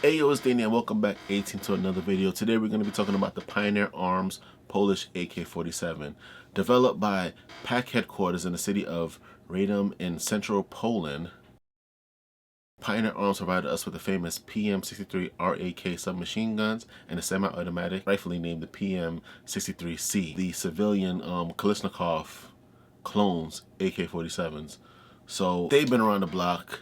AYO is Daeni and welcome back 18 to another video. Today we're going to be talking about the Pioneer Arms Polish AK-47. Developed by PAK headquarters in the city of Radom in central Poland, Pioneer Arms provided us with the famous PM-63 RAK submachine guns and a semi-automatic, rightfully named the PM-63C, the civilian Kalashnikov clones AK-47s. So they've been around the block.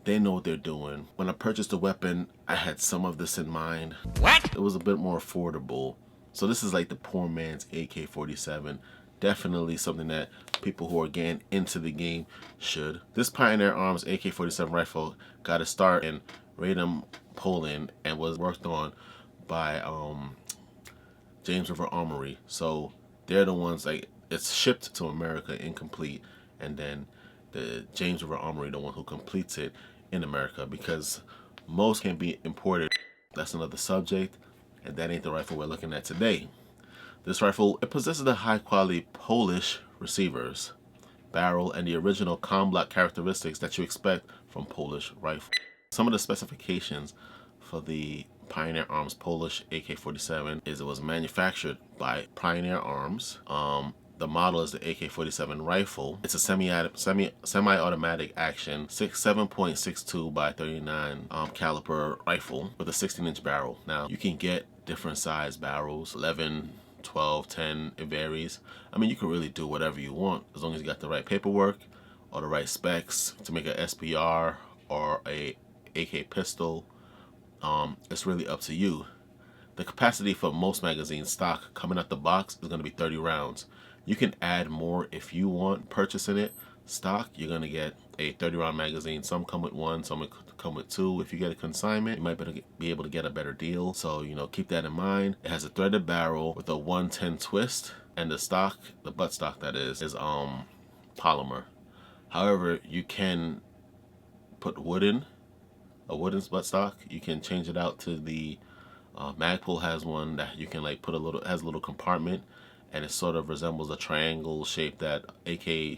They know what they're doing. When I purchased the weapon, I had some of this in mind. What? It was a bit more affordable. So this is like the poor man's AK-47. Definitely something that people who are getting into the game should. This Pioneer Arms AK-47 rifle got a start in Radom, Poland, and was worked on by James River Armory. So they're the ones, like, it's shipped to America incomplete, and then the James River Armory, the one who completes it in America, because most can be imported. That's another subject, and that ain't the rifle we're looking at today. This rifle, it possesses the high quality Polish receivers, barrel, and the original com block characteristics that you expect from Polish rifles. Some of the specifications for the Pioneer Arms Polish AK-47 is it was manufactured by Pioneer Arms. The model is the AK-47 rifle. It's a semi-automatic action 7.62 by 39 caliber rifle with a 16-inch barrel. Now you can get different size barrels, 11, 12, 10, it varies. I mean, you can really do whatever you want as long as you got the right paperwork or the right specs to make an SPR or a AK pistol. It's really up to you. The capacity for most magazines stock coming out the box is going to be 30 rounds. You can add more if you want. Purchasing it stock, you're going to get a 30 round magazine. Some come with one, some come with two. If you get a consignment, you might be able to get a better deal. So, you know, keep that in mind. It has a threaded barrel with a 110 twist, and the stock, the butt stock that is polymer. However, you can put a wooden butt stock. You can change it out to the Magpul has one that you can like put has a little compartment, and it sort of resembles a triangle shape that AK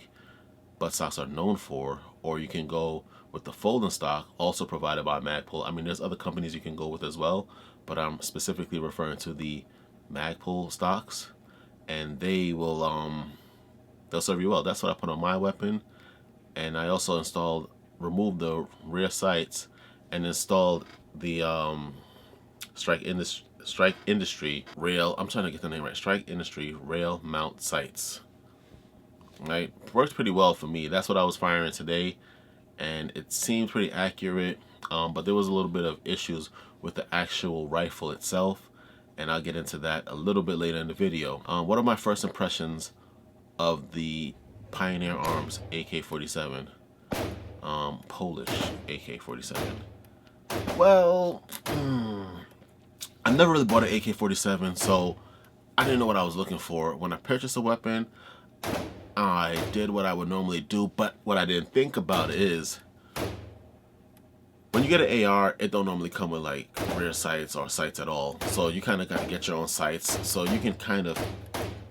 buttstocks are known for. Or you can go with the folding stock, also provided by Magpul. I mean, there's other companies you can go with as well, but I'm specifically referring to the Magpul stocks, and they will they'll serve you well. That's what I put on my weapon, and I also removed the rear sights and installed the Strike Industry rail. I'm trying to get the name right. Strike Industry rail mount sights. Right, works pretty well for me. That's what I was firing today, and it seems pretty accurate. But there was a little bit of issues with the actual rifle itself, and I'll get into that a little bit later in the video. What are my first impressions of the Pioneer Arms AK-47, Polish AK-47? Well, I never really bought an AK-47, so I didn't know what I was looking for. When I purchased a weapon, I did what I would normally do, but what I didn't think about is when you get an AR, it don't normally come with like rear sights or sights at all. So you kind of got to get your own sights. So you can kind of,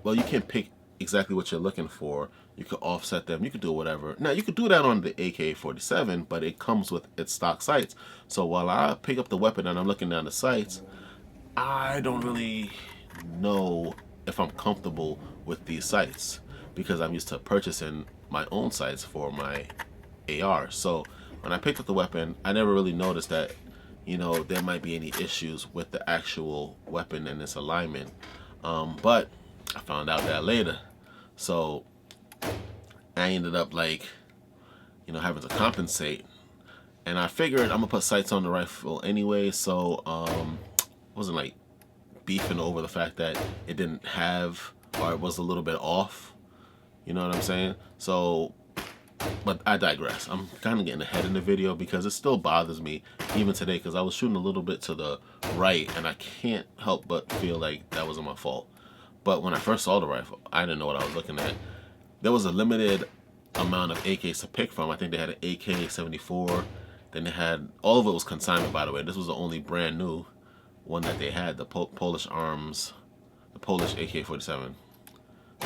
well, you can pick exactly what you're looking for. You could offset them. You could do whatever. Now, you could do that on the AK-47, but it comes with its stock sights. So while I pick up the weapon and I'm looking down the sights, I don't really know if I'm comfortable with these sights because I'm used to purchasing my own sights for my AR. So when I picked up the weapon, I never really noticed that, you know, there might be any issues with the actual weapon and its alignment. But I found out that later. So I ended up, like, you know, having to compensate. And I figured I'm gonna put sights on the rifle anyway, so wasn't like beefing over the fact that it didn't have, or it was a little bit off. You know what I'm saying? So, but I digress. I'm kind of getting ahead in the video because it still bothers me even today, because I was shooting a little bit to the right and I can't help but feel like that wasn't my fault. But when I first saw the rifle, I didn't know what I was looking at. There was a limited amount of AKs to pick from. I think they had an AK-74. Then they had, all of it was consignment, by the way. This was the only brand new one that they had, the Polish Arms, the Polish AK-47.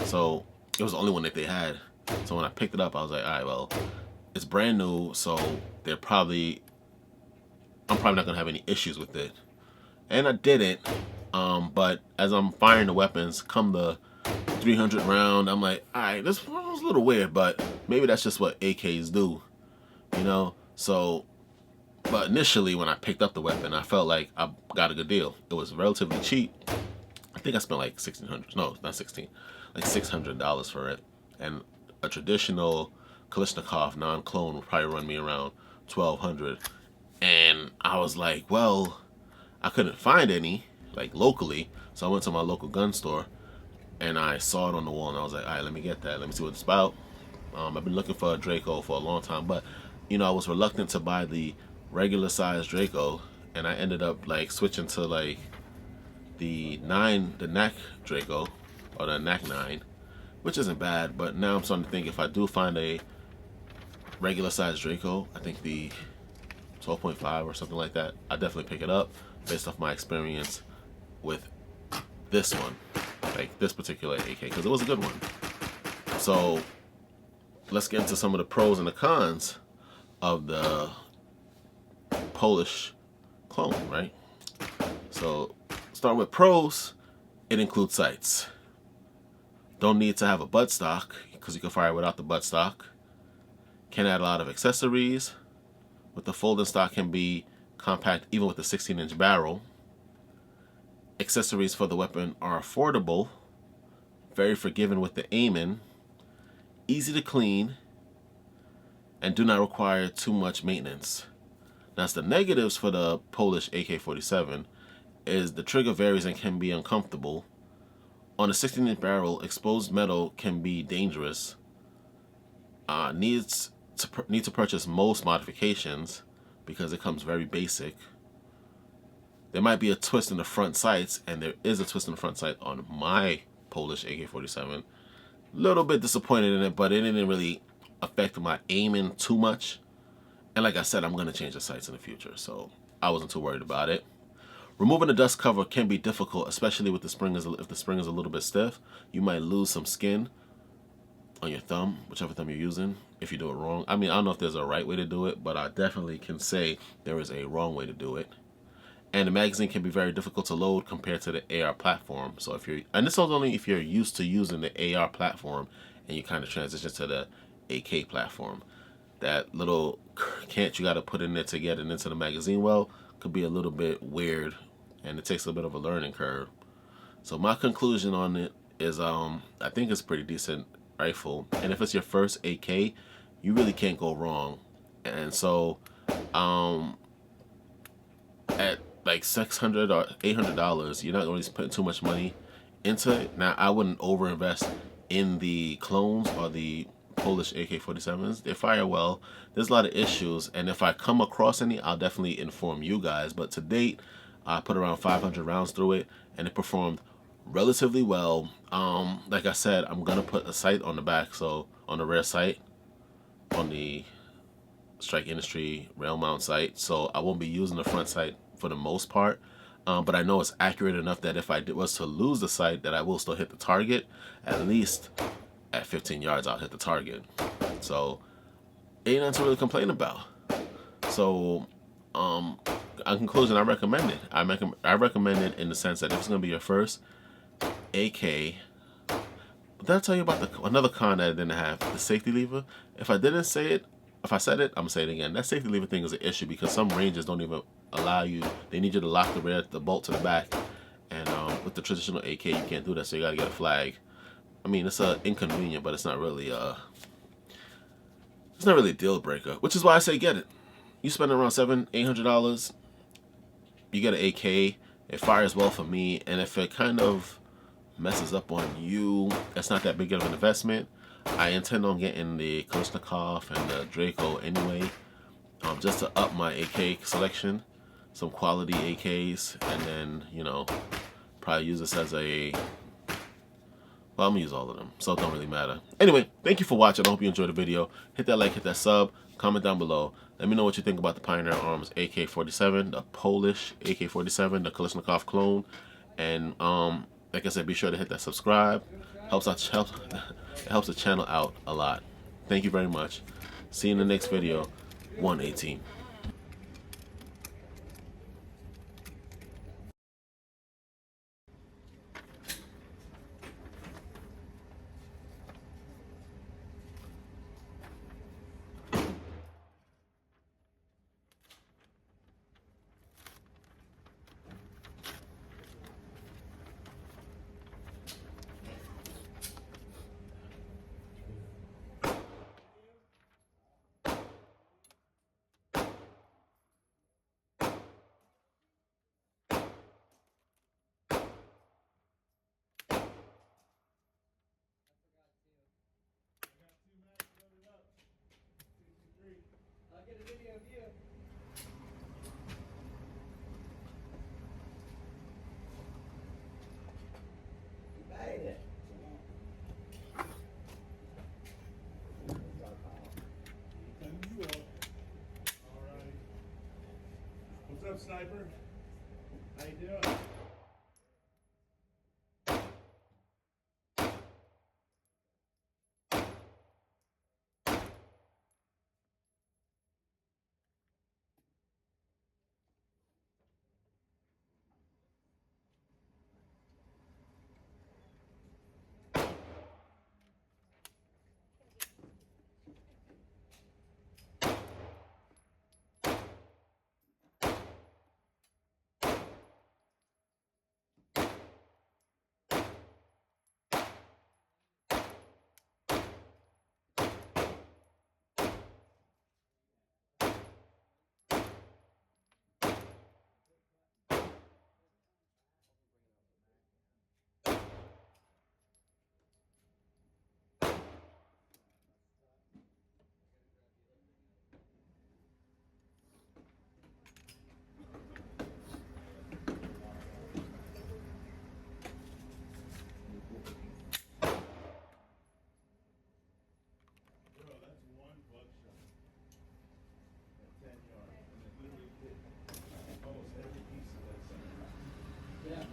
So it was the only one that they had. So when I picked it up, I was like, all right, well, it's brand new, so they're probably I'm probably not gonna have any issues with it. And I didn't. But as I'm firing the weapons, come the 300 round, I'm like, all right, this was a little weird, but maybe that's just what AKs do, you know? So, but initially when I picked up the weapon, I felt like I got a good deal. It was relatively cheap. I think I spent like $1,600. No, not 16, like $600 for it. And a traditional Kalashnikov non-clone would probably run me around $1,200. And I was like, well, I couldn't find any like locally, so I went to my local gun store and I saw it on the wall, and I was like, all right, let me get that. Let me see what it's about. I've been looking for a Draco for a long time, but you know, I was reluctant to buy the regular size Draco, and I ended up like switching to like the NAC Draco, or the NAC 9, which isn't bad. But now I'm starting to think if I do find a regular size Draco, I think the 12.5 or something like that, I definitely pick it up based off my experience with this one, like this particular AK, because it was a good one. So let's get into some of the pros and the cons of the Polish clone, right? So start with pros. It includes sights. Don't need to have a buttstock because you can fire without the buttstock. Can add a lot of accessories. With the folding stock can be compact even with the 16-inch barrel. Accessories for the weapon are affordable, very forgiving with the aiming, easy to clean, and do not require too much maintenance. Now, the negatives for the Polish AK-47 is the trigger varies and can be uncomfortable. On a 16-inch barrel, exposed metal can be dangerous. Need to purchase most modifications because it comes very basic. There might be a twist in the front sights, and there is a twist in the front sight on my Polish AK-47. Little bit disappointed in it, but it didn't really affect my aiming too much. And like I said, I'm going to change the sights in the future, so I wasn't too worried about it. Removing the dust cover can be difficult, especially with the spring. If the spring is a little bit stiff, you might lose some skin on your thumb, whichever thumb you're using, if you do it wrong. I mean, I don't know if there's a right way to do it, but I definitely can say there is a wrong way to do it. And the magazine can be very difficult to load compared to the AR platform. So if you're, and this is only if you're used to using the AR platform and you kind of transition to the AK platform. That little cant you got to put in there to get it into the magazine well could be a little bit weird, and it takes a bit of a learning curve. So my conclusion on it is I think it's a pretty decent rifle, and if it's your first AK, you really can't go wrong. And so at like $600 or $800, you're not really putting too much money into it. Now, I wouldn't overinvest in the clones or the Polish AK-47s. They fire well. There's a lot of issues, and if I come across any, I'll definitely inform you guys. But to date, I put around 500 rounds through it, and it performed relatively well. Like I said, I'm gonna put a sight on the back, so on the rear sight, on the Strike Industry rail mount sight. So I won't be using the front sight for the most part, but I know it's accurate enough that if I was to lose the sight, that I will still hit the target. At least at 15 yards, I'll hit the target. So ain't nothing to really complain about. So in conclusion, I recommend it. I recommend it in the sense that if it's gonna be your first AK. But did I tell you about another con that I didn't have? The safety lever. If I didn't say it, if I said it, I'm gonna say it again. That safety lever thing is an issue because some ranges don't even allow you. They need you to lock the bolt to the back, and with the traditional AK, you can't do that. So you gotta get a flag. I mean, it's inconvenient, but it's not really a deal breaker. Which is why I say get it. You spend around $700-800, you get an AK. It fires well for me, and if it kind of messes up on you, it's not that big of an investment. I intend on getting the Kalashnikov and the Draco anyway, just to up my AK selection, some quality AKs, and then, you know, probably use this as a, well, I'm gonna use all of them, so it don't really matter. Anyway, thank you for watching. I hope you enjoyed the video. Hit that like, hit that sub, comment down below. Let me know what you think about the Pioneer Arms AK-47, the Polish AK-47, the Kalashnikov clone, and like I said, be sure to hit that subscribe. Helps the channel out a lot. Thank you very much. See you in the next video. 118. Sniper? How you doing? Bro, that's one buckshot at 10 yards, and it literally hit almost every piece of that center. Yeah,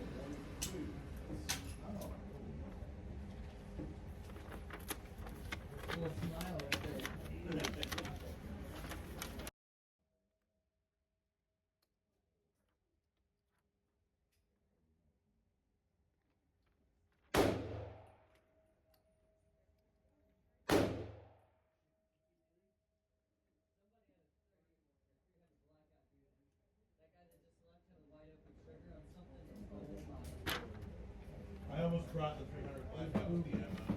dude, oh. Little smile right there. I almost brought the 300 blackout with the ammo.